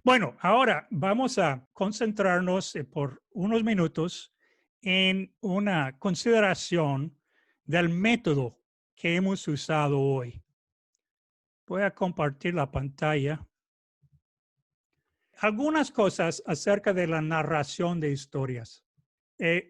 Bueno, ahora vamos a concentrarnos por unos minutos en una consideración del método que hemos usado hoy. Voy a compartir la pantalla. Algunas cosas acerca de la narración de historias.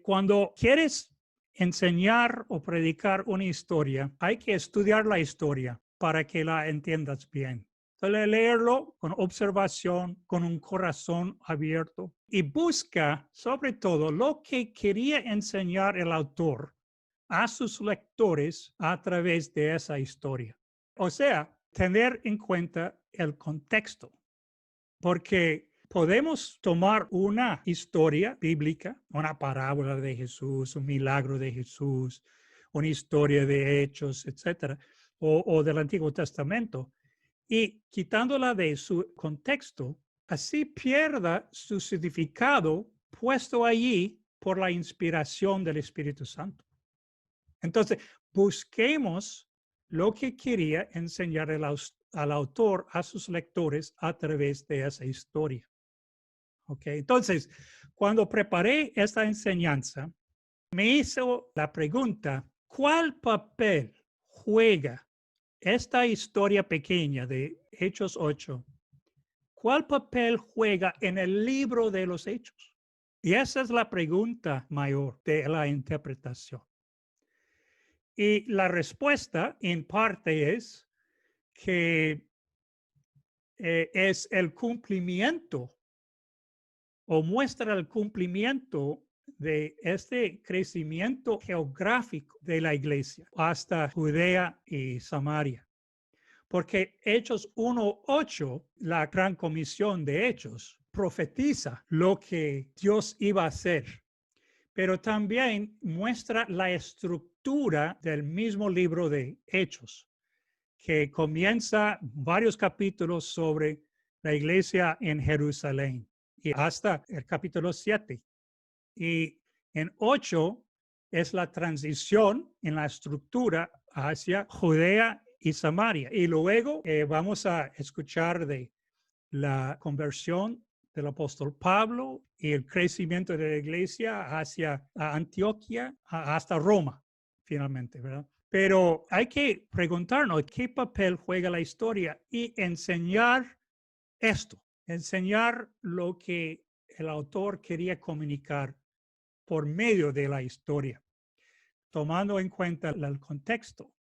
Cuando quieres enseñar o predicar una historia, hay que estudiar la historia para que la entiendas bien. Entonces, leerlo con observación, con un corazón abierto y busca sobre todo lo que quería enseñar el autor a sus lectores a través de esa historia. O sea, tener en cuenta el contexto, porque podemos tomar una historia bíblica, una parábola de Jesús, un milagro de Jesús, una historia de hechos, etcétera, o del Antiguo Testamento, y quitándola de su contexto, así pierda su significado puesto allí por la inspiración del Espíritu Santo. Entonces, busquemos lo que quería enseñar al autor a sus lectores a través de esa historia. ¿Ok? Entonces, cuando preparé esta enseñanza, me hizo la pregunta, ¿cuál papel juega esta historia pequeña de Hechos 8? ¿Cuál papel juega en el libro de los Hechos? Y esa es la pregunta mayor de la interpretación. Y la respuesta en parte es que es el cumplimiento o muestra el cumplimiento de este crecimiento geográfico de la iglesia hasta Judea y Samaria. Porque Hechos 1:8, la gran comisión de Hechos, profetiza lo que Dios iba a hacer, pero también muestra la estructura del mismo libro de Hechos, que comienza varios capítulos sobre la iglesia en Jerusalén y hasta el capítulo 7. Y en 8 es la transición en la estructura hacia Judea y Samaria. Y luego vamos a escuchar de la conversión del apóstol Pablo y el crecimiento de la iglesia hacia Antioquía hasta Roma, finalmente, ¿verdad? Pero hay que preguntarnos qué papel juega la historia y enseñar esto, enseñar lo que el autor quería comunicar por medio de la historia, tomando en cuenta el contexto.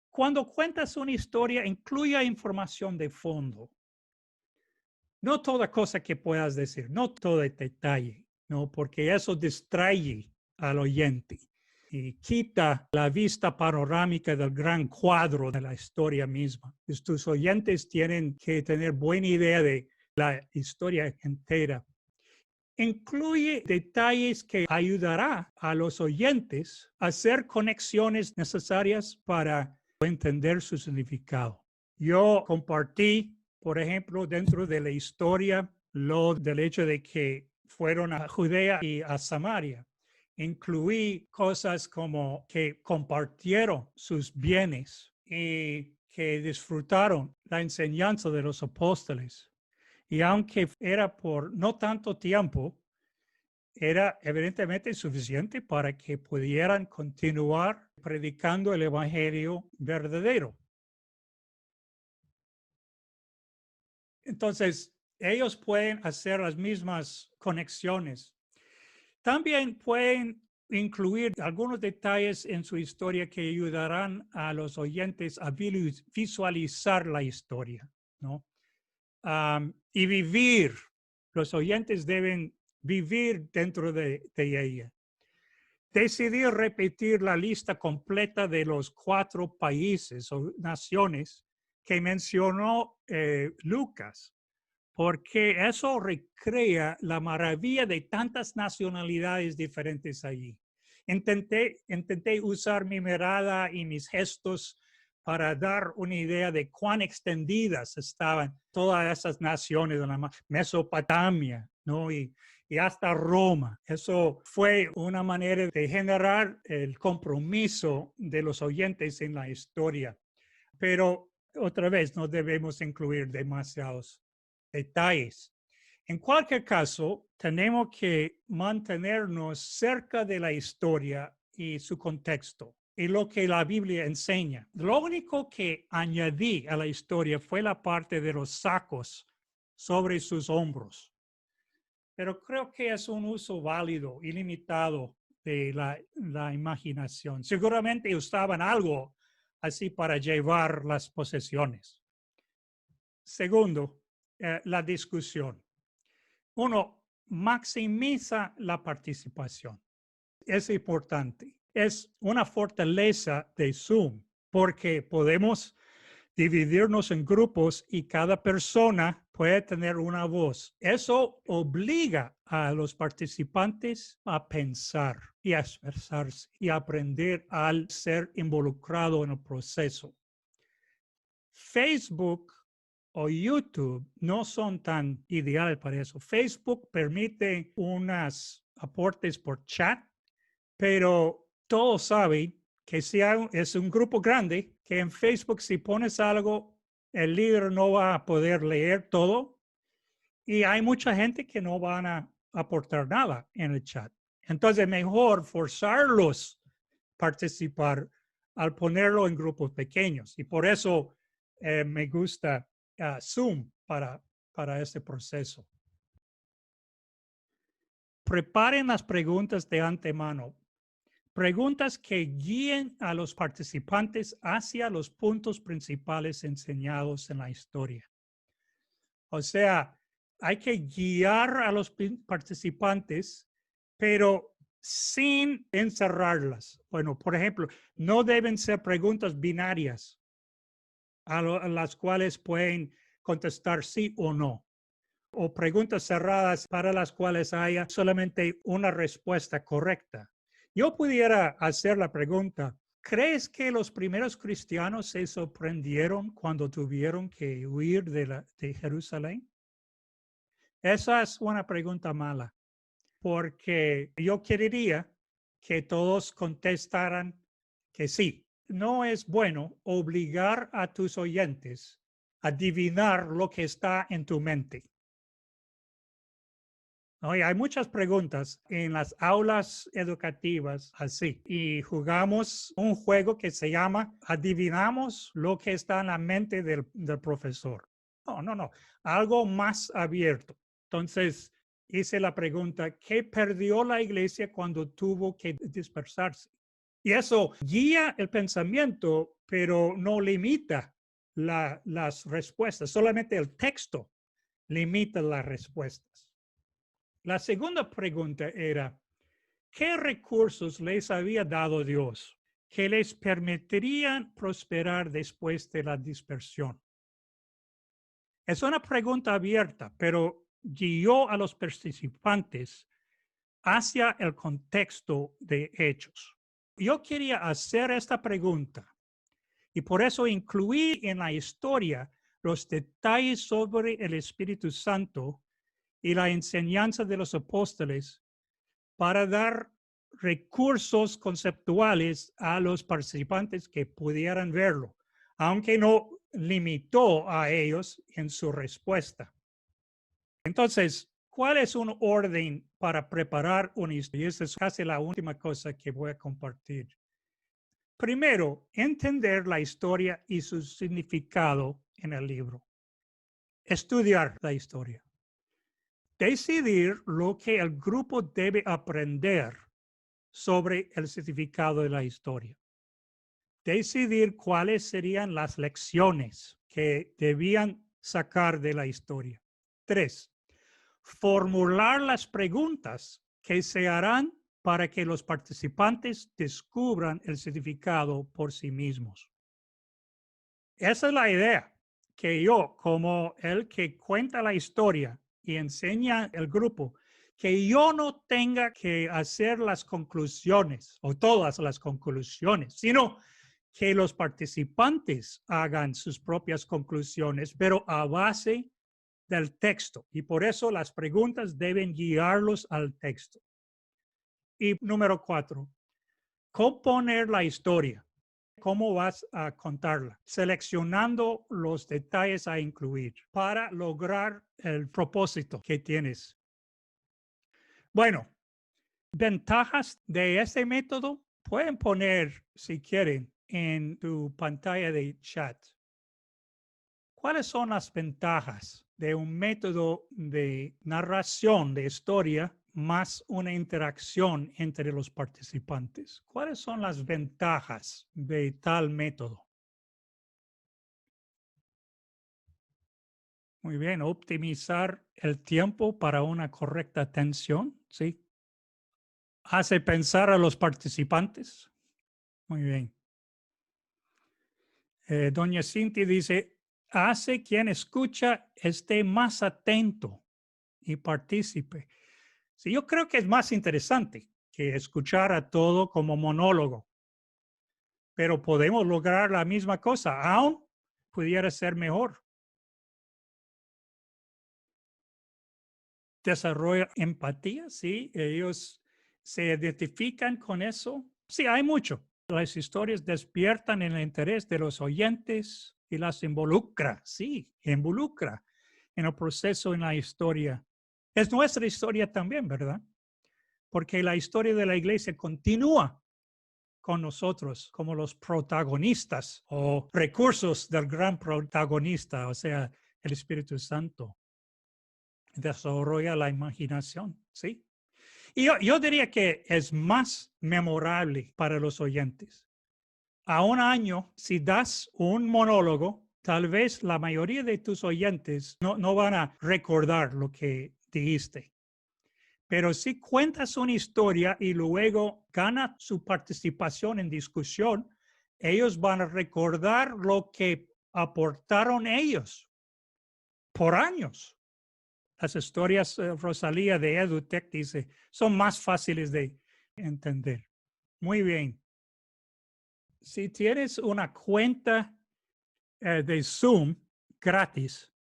Cuando cuentas una historia, incluye información de fondo. No toda cosa que puedas decir, no todo detalle, ¿no? Porque eso distrae al oyente y quita la vista panorámica del gran cuadro de la historia misma. Tus oyentes tienen que tener buena idea de la historia entera. Incluye detalles que ayudará a los oyentes a hacer conexiones necesarias para entender su significado. Yo compartí, por ejemplo, dentro de la historia, lo del hecho de que fueron a Judea y a Samaria. Incluí cosas como que compartieron sus bienes y que disfrutaron la enseñanza de los apóstoles. Y aunque era por no tanto tiempo, era evidentemente suficiente para que pudieran continuar predicando el evangelio verdadero. Entonces, ellos pueden hacer las mismas conexiones. También pueden incluir algunos detalles en su historia que ayudarán a los oyentes a visualizar la historia, ¿no? Y vivir. Los oyentes deben vivir dentro de ella. Decidí repetir la lista completa de los 4 países o naciones que mencionó Lucas, porque eso recrea la maravilla de tantas nacionalidades diferentes allí. Intenté usar mi mirada y mis gestos para dar una idea de cuán extendidas estaban todas esas naciones de la Mesopotamia, ¿no? Y hasta Roma. Eso fue una manera de generar el compromiso de los oyentes en la historia. Pero otra vez, no debemos incluir demasiados detalles. En cualquier caso, tenemos que mantenernos cerca de la historia y su contexto y lo que la Biblia enseña. Lo único que añadí a la historia fue la parte de los sacos sobre sus hombros. Pero creo que es un uso válido y limitado de la imaginación. Seguramente usaban algo así para llevar las posesiones. Segundo, la discusión. Uno, maximiza la participación. Es importante. Es una fortaleza de Zoom porque podemos dividirnos en grupos y cada persona puede tener una voz. Eso obliga a los participantes a pensar y a expresarse y a aprender al ser involucrado en el proceso. Facebook o YouTube no son tan ideales para eso. Facebook permite unos aportes por chat, pero todos saben que si es un grupo grande, que en Facebook si pones algo, el líder no va a poder leer todo y hay mucha gente que no van a aportar nada en el chat. Entonces, mejor forzarlos a participar al ponerlo en grupos pequeños. Y por eso me gusta Zoom para este proceso. Preparen las preguntas de antemano. Preguntas que guíen a los participantes hacia los puntos principales enseñados en la historia. O sea, hay que guiar a los participantes, pero sin encerrarlas. Bueno, por ejemplo, no deben ser preguntas binarias a las cuales pueden contestar sí o no, o preguntas cerradas para las cuales haya solamente una respuesta correcta. Yo pudiera hacer la pregunta, ¿crees que los primeros cristianos se sorprendieron cuando tuvieron que huir de Jerusalén? Esa es una pregunta mala, porque yo querría que todos contestaran que sí. No es bueno obligar a tus oyentes a adivinar lo que está en tu mente. ¿No? Y hay muchas preguntas en las aulas educativas así. Y jugamos un juego que se llama Adivinamos lo que está en la mente del profesor. No. Algo más abierto. Entonces, hice la pregunta, ¿qué perdió la iglesia cuando tuvo que dispersarse? Y eso guía el pensamiento, pero no limita las respuestas. Solamente el texto limita las respuestas. La segunda pregunta era, ¿qué recursos les había dado Dios que les permitirían prosperar después de la dispersión? Es una pregunta abierta, pero guió a los participantes hacia el contexto de Hechos. Yo quería hacer esta pregunta y por eso incluí en la historia los detalles sobre el Espíritu Santo y la enseñanza de los apóstoles para dar recursos conceptuales a los participantes que pudieran verlo, aunque no limitó a ellos en su respuesta. Entonces, ¿cuál es un orden para preparar una historia? Y esa es casi la última cosa que voy a compartir. Primero, entender la historia y su significado en el libro. Estudiar la historia. Decidir lo que el grupo debe aprender sobre el significado de la historia. Decidir cuáles serían las lecciones que debían sacar de la historia. 3. Formular las preguntas que se harán para que los participantes descubran el significado por sí mismos. Esa es la idea, que yo, como el que cuenta la historia y enseña el grupo, que yo no tenga que hacer las conclusiones o todas las conclusiones, sino que los participantes hagan sus propias conclusiones, pero a base del texto. Y por eso las preguntas deben guiarlos al texto. Y número 4, componer la historia. cómo vas a contarla, seleccionando los detalles a incluir para lograr el propósito que tienes. Bueno, ventajas de este método pueden poner, si quieren, en tu pantalla de chat. ¿Cuáles son las ventajas de un método de narración de historia más una interacción entre los participantes? ¿Cuáles son las ventajas de tal método? Muy bien, optimizar el tiempo para una correcta atención, ¿sí? Hace pensar a los participantes. Muy bien. Doña Cinti dice, hace quien escucha esté más atento y partícipe. Sí, yo creo que es más interesante que escuchar a todo como monólogo, pero podemos lograr la misma cosa, aún pudiera ser mejor. Desarrolla empatía, sí, ellos se identifican con eso. Sí, hay mucho. Las historias despiertan el interés de los oyentes y las involucra, sí, involucra en el proceso, en la historia. Es nuestra historia también, ¿verdad? Porque la historia de la iglesia continúa con nosotros como los protagonistas o recursos del gran protagonista, o sea, el Espíritu Santo. Desarrolla la imaginación, ¿sí? Y yo diría que es más memorable para los oyentes. A un año, si das un monólogo, tal vez la mayoría de tus oyentes no van a recordar lo que dijiste. Pero si cuentas una historia y luego gana su participación en discusión, ellos van a recordar lo que aportaron ellos por años. Las historias, Rosalía de EduTech dice, son más fáciles de entender. Muy bien. Si tienes una cuenta de Zoom gratis,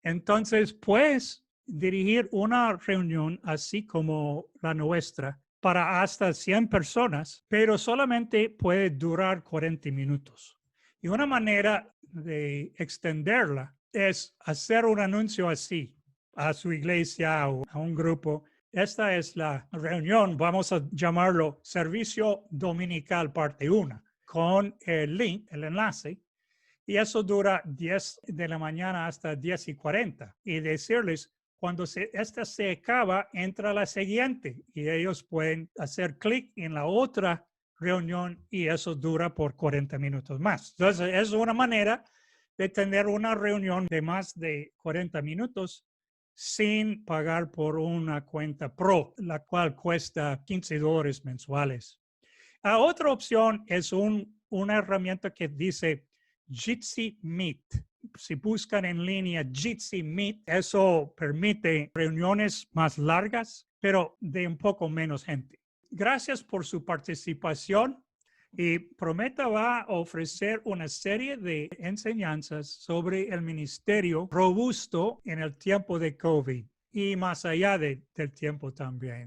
entonces puedes dirigir una reunión así como la nuestra para hasta 100 personas, pero solamente puede durar 40 minutos. Y una manera de extenderla es hacer un anuncio así a su iglesia o a un grupo. Esta es la reunión, vamos a llamarlo Servicio Dominical Parte 1, con el link, el enlace, y eso dura 10 de la mañana hasta 10:40. Y decirles, cuando esta se acaba, entra la siguiente y ellos pueden hacer clic en la otra reunión y eso dura por 40 minutos más. Entonces, es una manera de tener una reunión de más de 40 minutos sin pagar por una cuenta Pro, la cual cuesta $15 mensuales. Otra opción es una herramienta que dice Jitsi Meet. Si buscan en línea Jitsi Meet, eso permite reuniones más largas, pero de un poco menos gente. Gracias por su participación y Prometa va a ofrecer una serie de enseñanzas sobre el ministerio robusto en el tiempo de COVID y más allá del tiempo también.